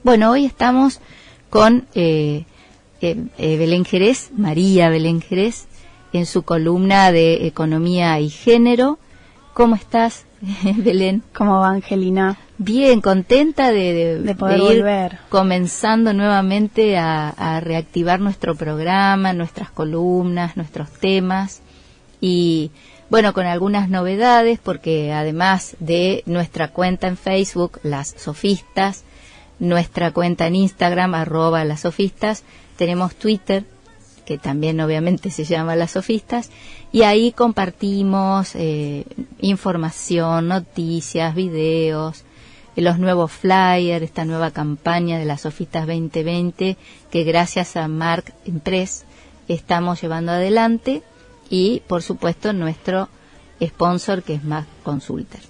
Bueno, hoy estamos con Belén Jerez, María Belén Jerez, en su columna de Economía y Género. ¿Cómo estás, Belén? ¿Cómo va, Angelina? Bien, contenta de poder ir volver. Comenzando nuevamente a reactivar nuestro programa, nuestras columnas, nuestros temas y bueno, con algunas novedades, porque además de nuestra cuenta en Facebook, Las Sofistas, nuestra cuenta en Instagram, @lasofistas, tenemos Twitter, que también obviamente se llama Las Sofistas, y ahí compartimos información, noticias, videos, los nuevos flyers, esta nueva campaña de las Sofistas 2020, que gracias a Marc Impress estamos llevando adelante, y por supuesto nuestro sponsor, que es Mac Consulter.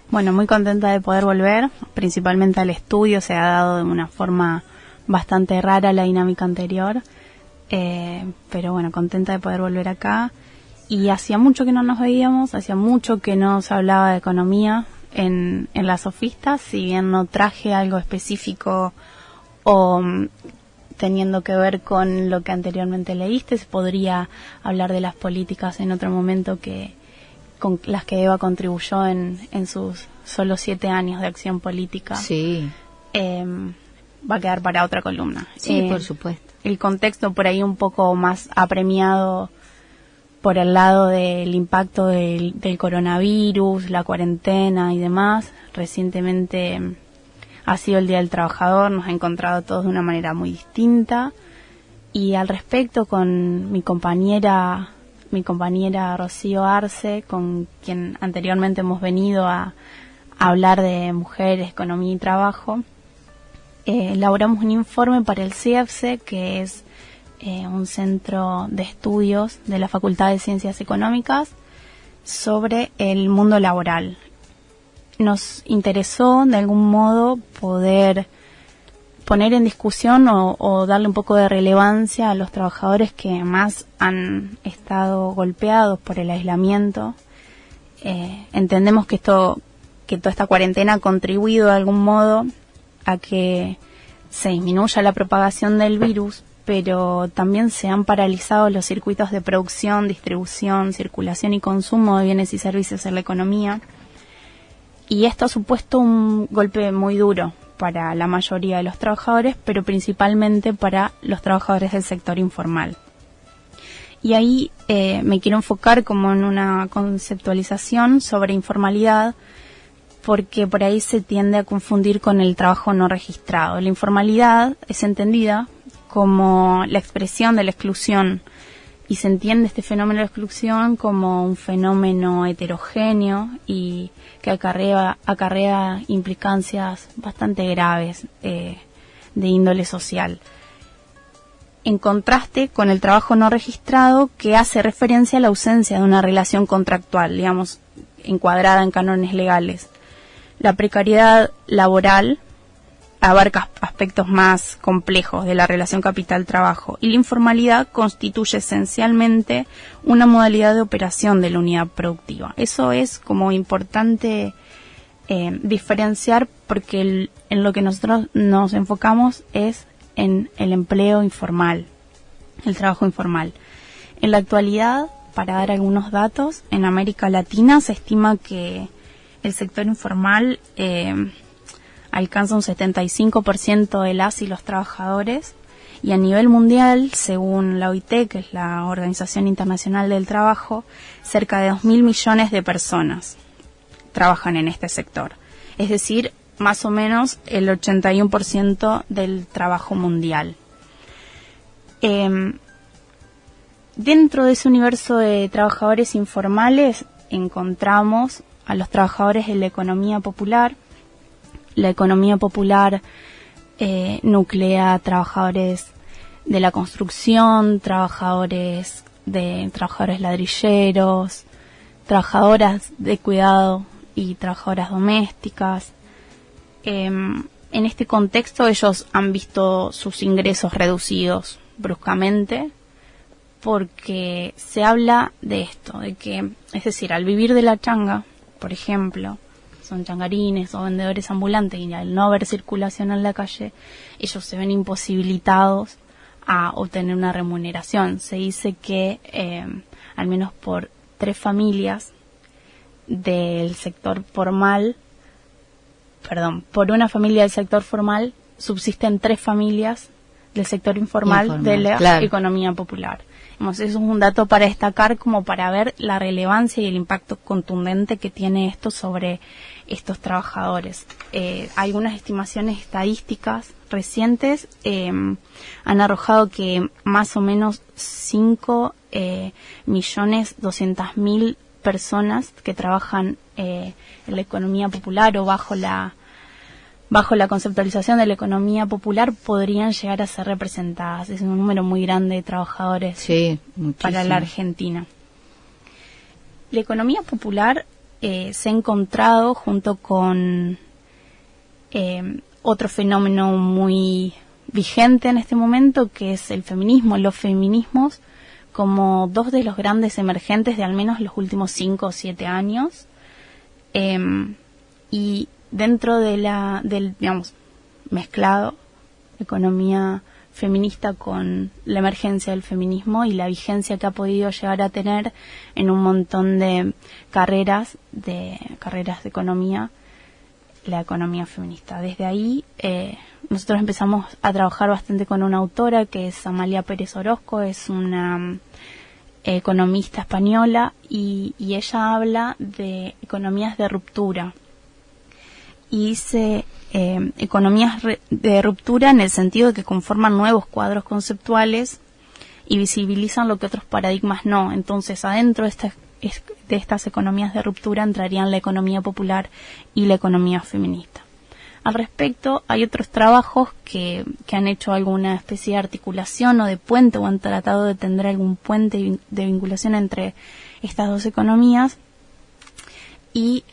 Bueno, muy contenta de poder volver, principalmente al estudio. Se ha dado de una forma bastante rara la dinámica anterior, pero bueno, contenta de poder volver acá. Y hacía mucho que no nos veíamos, hacía mucho que no se hablaba de economía en Las Sofistas, si bien no traje algo específico o teniendo que ver con lo que anteriormente leíste. Se podría hablar de las políticas en otro momento con las que Eva contribuyó en sus solo 7 años de acción política. Sí. Va a quedar para otra columna. Sí, por supuesto. El contexto por ahí un poco más apremiado por el lado del impacto del coronavirus, la cuarentena y demás. Recientemente ha sido el Día del Trabajador, nos ha encontrado todos de una manera muy distinta. Y al respecto, con mi compañera Rocío Arce, con quien anteriormente hemos venido a hablar de mujeres, economía y trabajo, elaboramos un informe para el CIEFSE, que es un centro de estudios de la Facultad de Ciencias Económicas, sobre el mundo laboral. Nos interesó de algún modo poder poner en discusión o darle un poco de relevancia a los trabajadores que más han estado golpeados por el aislamiento. Entendemos que toda esta cuarentena ha contribuido de algún modo a que se disminuya la propagación del virus, pero también se han paralizado los circuitos de producción, distribución, circulación y consumo de bienes y servicios en la economía. Y esto ha supuesto un golpe muy duro para la mayoría de los trabajadores, pero principalmente para los trabajadores del sector informal. Y ahí me quiero enfocar como en una conceptualización sobre informalidad, porque por ahí se tiende a confundir con el trabajo no registrado. La informalidad es entendida como la expresión de la exclusión, y se entiende este fenómeno de exclusión como un fenómeno heterogéneo y que acarrea implicancias bastante graves de índole social. En contraste con el trabajo no registrado, que hace referencia a la ausencia de una relación contractual, digamos, encuadrada en cánones legales. La precariedad laboral abarca aspectos más complejos de la relación capital-trabajo, y la informalidad constituye esencialmente una modalidad de operación de la unidad productiva. Eso es como importante diferenciar, porque en lo que nosotros nos enfocamos es en el empleo informal, el trabajo informal. En la actualidad, para dar algunos datos, en América Latina se estima que el sector informal alcanza un 75% de las y los trabajadores, y a nivel mundial, según la OIT, que es la Organización Internacional del Trabajo, cerca de 2.000 millones de personas trabajan en este sector. Es decir, más o menos el 81% del trabajo mundial. Dentro de ese universo de trabajadores informales encontramos a los trabajadores de la economía popular. La economía popular nuclea trabajadores de la construcción, trabajadores ladrilleros, trabajadoras de cuidado y trabajadoras domésticas. En este contexto ellos han visto sus ingresos reducidos bruscamente, porque se habla de esto, de que, es decir, al vivir de la changa, por ejemplo, son changarines o vendedores ambulantes, y al no haber circulación en la calle, ellos se ven imposibilitados a obtener una remuneración. Se dice que al menos por 3 familias del sector formal, por una familia del sector formal subsisten 3 familias del sector informal de la economía popular. Eso es un dato para destacar, como para ver la relevancia y el impacto contundente que tiene esto sobre estos trabajadores. Algunas estimaciones estadísticas recientes han arrojado que más o menos 5.200.000 personas que trabajan en la economía popular o bajo la conceptualización de la economía popular podrían llegar a ser representadas. Es un número muy grande de trabajadores para la Argentina. La economía popular se ha encontrado junto con otro fenómeno muy vigente en este momento, que es el feminismo, los feminismos, como 2 de los grandes emergentes de al menos los últimos 5 o 7 años. Y dentro del digamos, mezclado, economía feminista con la emergencia del feminismo y la vigencia que ha podido llegar a tener en un montón de carreras de economía, la economía feminista. Desde ahí nosotros empezamos a trabajar bastante con una autora que es Amalia Pérez Orozco, es una economista española, y ella habla de economías de ruptura. Y dice economías de ruptura en el sentido de que conforman nuevos cuadros conceptuales y visibilizan lo que otros paradigmas no. Entonces, adentro de estas economías de ruptura entrarían la economía popular y la economía feminista. Al respecto, hay otros trabajos que han hecho alguna especie de articulación o de puente, o han tratado de tender algún puente de vinculación entre estas dos economías, y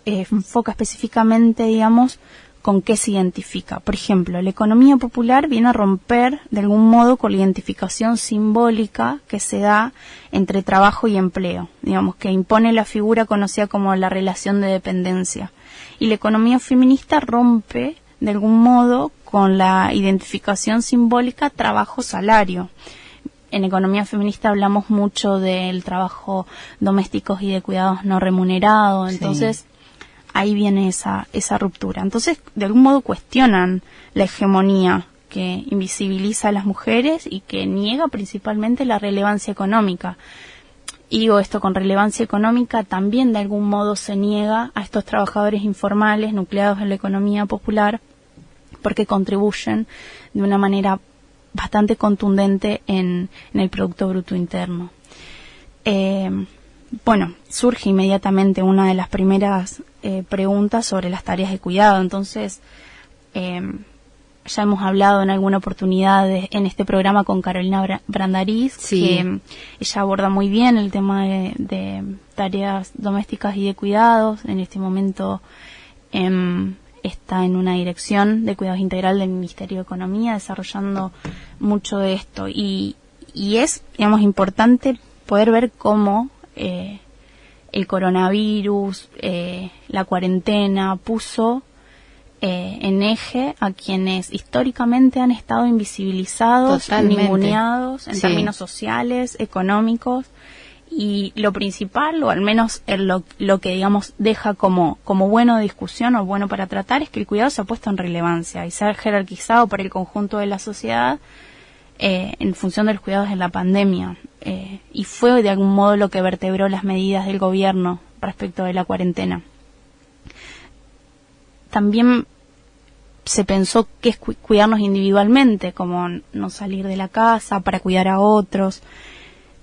enfoca específicamente, digamos, con qué se identifica. Por ejemplo, la economía popular viene a romper de algún modo con la identificación simbólica que se da entre trabajo y empleo, digamos, que impone la figura conocida como la relación de dependencia. Y la economía feminista rompe de algún modo con la identificación simbólica trabajo-salario. En economía feminista hablamos mucho del trabajo doméstico y de cuidados no remunerados, entonces ahí viene esa ruptura. Entonces, de algún modo cuestionan la hegemonía que invisibiliza a las mujeres y que niega principalmente la relevancia económica. Y digo esto, con relevancia económica también de algún modo se niega a estos trabajadores informales nucleados en la economía popular, porque contribuyen de una manera bastante contundente en el Producto Bruto Interno. Bueno, surge inmediatamente una de las primeras preguntas sobre las tareas de cuidado. Entonces, ya hemos hablado en alguna oportunidad en este programa con Carolina Brandariz, que ella aborda muy bien el tema de tareas domésticas y de cuidados. En este momento está en una dirección de cuidados integral del Ministerio de Economía desarrollando mucho de esto. Y es, digamos, importante poder ver cómo el coronavirus, la cuarentena, puso en eje a quienes históricamente han estado invisibilizados, ninguneados en términos sociales, económicos, y lo principal, o al menos lo que digamos deja como bueno de discusión o bueno para tratar, es que el cuidado se ha puesto en relevancia y se ha jerarquizado por el conjunto de la sociedad en función de los cuidados en la pandemia, y fue de algún modo lo que vertebró las medidas del gobierno respecto de la cuarentena. También se pensó que es cuidarnos individualmente, como no salir de la casa para cuidar a otros,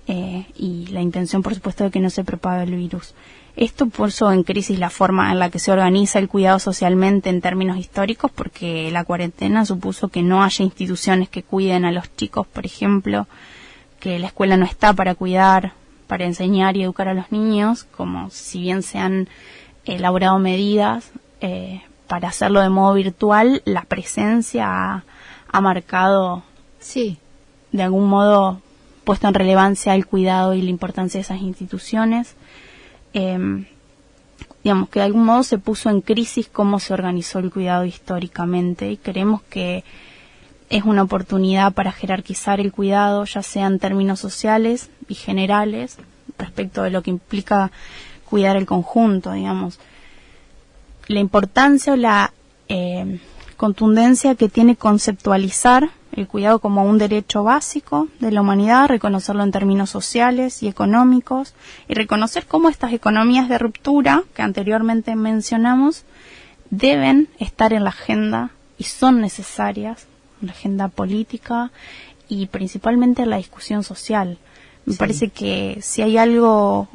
y la intención, por supuesto, de que no se propague el virus. Esto puso en crisis la forma en la que se organiza el cuidado socialmente en términos históricos, porque la cuarentena supuso que no haya instituciones que cuiden a los chicos, por ejemplo, que la escuela no está para cuidar, para enseñar y educar a los niños, como si bien se han elaborado medidas para hacerlo de modo virtual, la presencia ha marcado, de algún modo, puesto en relevancia el cuidado y la importancia de esas instituciones. digamos que de algún modo se puso en crisis cómo se organizó el cuidado históricamente, y creemos que es una oportunidad para jerarquizar el cuidado, ya sea en términos sociales y generales, respecto de lo que implica cuidar el conjunto, digamos. La importancia o la contundencia que tiene conceptualizar el cuidado como un derecho básico de la humanidad, reconocerlo en términos sociales y económicos, y reconocer cómo estas economías de ruptura que anteriormente mencionamos deben estar en la agenda y son necesarias, en la agenda política y principalmente en la discusión social. Me parece que si hay algo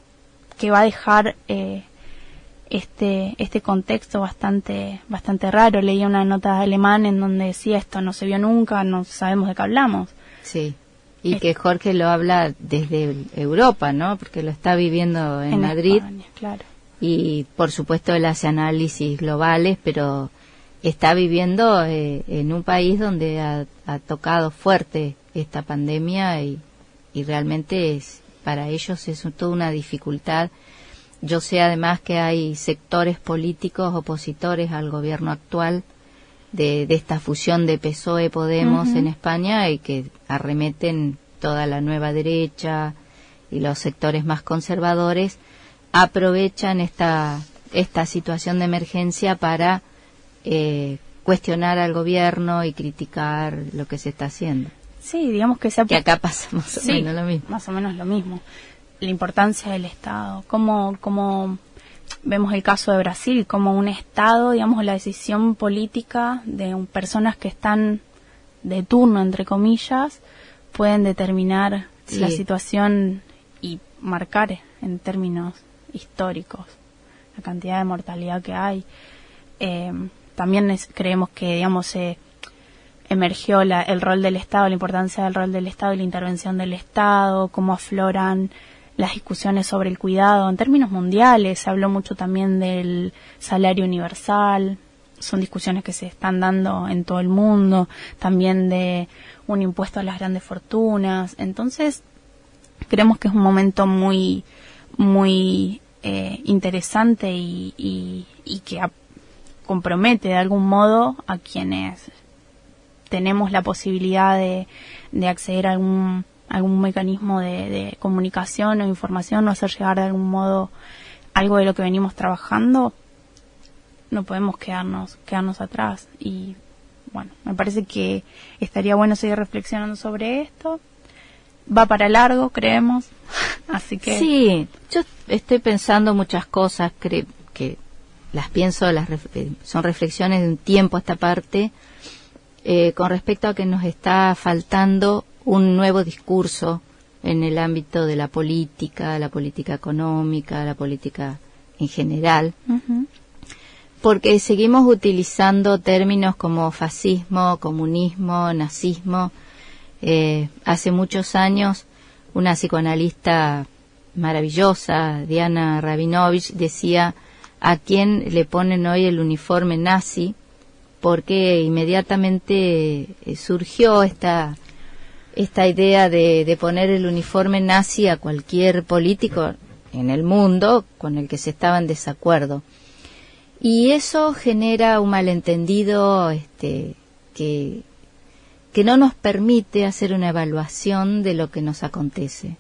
que va a dejar este contexto bastante raro, leía una nota de alemán en donde decía esto no se vio nunca, no sabemos de qué hablamos. Sí, y que Jorge lo habla desde Europa, ¿no? Porque lo está viviendo en Madrid. España, claro. Y por supuesto él hace análisis globales, pero está viviendo en un país donde ha tocado fuerte esta pandemia y realmente para ellos es toda una dificultad. Yo sé además que hay sectores políticos opositores al gobierno actual de esta fusión de PSOE-Podemos en España, y que arremeten toda la nueva derecha y los sectores más conservadores, aprovechan esta situación de emergencia para cuestionar al gobierno y criticar lo que se está haciendo. Sí, digamos que acá pasa más o menos lo mismo. Más o menos lo mismo. La importancia del Estado, como vemos el caso de Brasil, como un Estado, digamos, la decisión política de personas que están de turno, entre comillas, pueden determinar la situación y marcar en términos históricos la cantidad de mortalidad que hay. También creemos que, digamos, emergió el rol del Estado, la importancia del rol del Estado y la intervención del Estado, cómo afloran las discusiones sobre el cuidado en términos mundiales. Se habló mucho también del salario universal, son discusiones que se están dando en todo el mundo, también de un impuesto a las grandes fortunas. Entonces, creemos que es un momento muy interesante y que compromete de algún modo a quienes tenemos la posibilidad de acceder a algún mecanismo de comunicación o información, o hacer llegar de algún modo algo de lo que venimos trabajando. No podemos quedarnos atrás. Y bueno, me parece que estaría bueno seguir reflexionando sobre esto. Va para largo, creemos. Así que sí, yo estoy pensando muchas cosas que las pienso, son reflexiones de un tiempo a esta parte, con respecto a que nos está faltando un nuevo discurso en el ámbito de la política económica, la política en general, porque seguimos utilizando términos como fascismo, comunismo, nazismo. Hace muchos años una psicoanalista maravillosa, Diana Rabinovich, decía: ¿a quién le ponen hoy el uniforme nazi? Porque inmediatamente surgió esta idea de poner el uniforme nazi a cualquier político en el mundo con el que se estaba en desacuerdo. Y eso genera un malentendido que no nos permite hacer una evaluación de lo que nos acontece.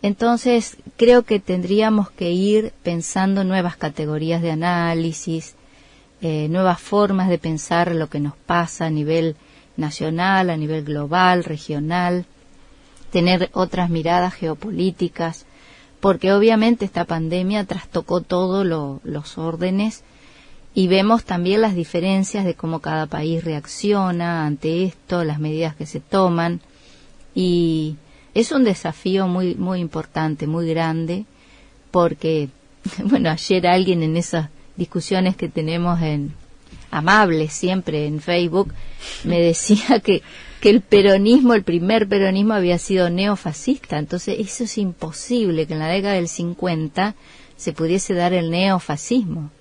Entonces, creo que tendríamos que ir pensando nuevas categorías de análisis, nuevas formas de pensar lo que nos pasa a nivel nacional, a nivel global, regional, tener otras miradas geopolíticas, porque obviamente esta pandemia trastocó todos los órdenes, y vemos también las diferencias de cómo cada país reacciona ante esto, las medidas que se toman, y es un desafío muy importante, muy grande, porque, bueno, ayer alguien en esas discusiones que tenemos amables siempre en Facebook, me decía que el peronismo, el primer peronismo, había sido neofascista. Entonces eso es imposible, que en la década del 50 se pudiese dar el neofascismo,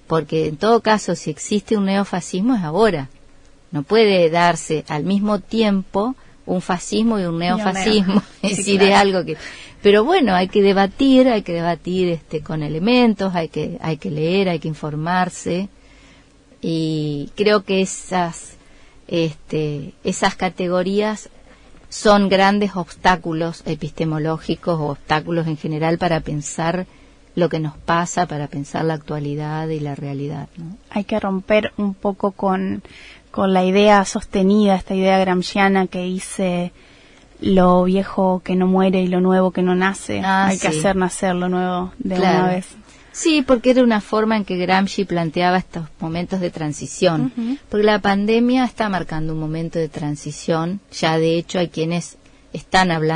porque en todo caso, si existe un neofascismo es ahora, no puede darse al mismo tiempo un fascismo y un neofascismo, es Sí, decir, claro. es algo que... Pero bueno, hay que debatir con elementos, hay que leer, hay que informarse, y creo que esas categorías son grandes obstáculos epistemológicos o obstáculos en general para pensar lo que nos pasa, para pensar la actualidad y la realidad, ¿no? Hay que romper un poco con la idea sostenida, esta idea gramsciana que dice lo viejo que no muere y lo nuevo que no nace. Hay que hacer nacer lo nuevo de una vez. Sí, porque era una forma en que Gramsci planteaba estos momentos de transición. Porque la pandemia está marcando un momento de transición. Ya de hecho hay quienes están hablando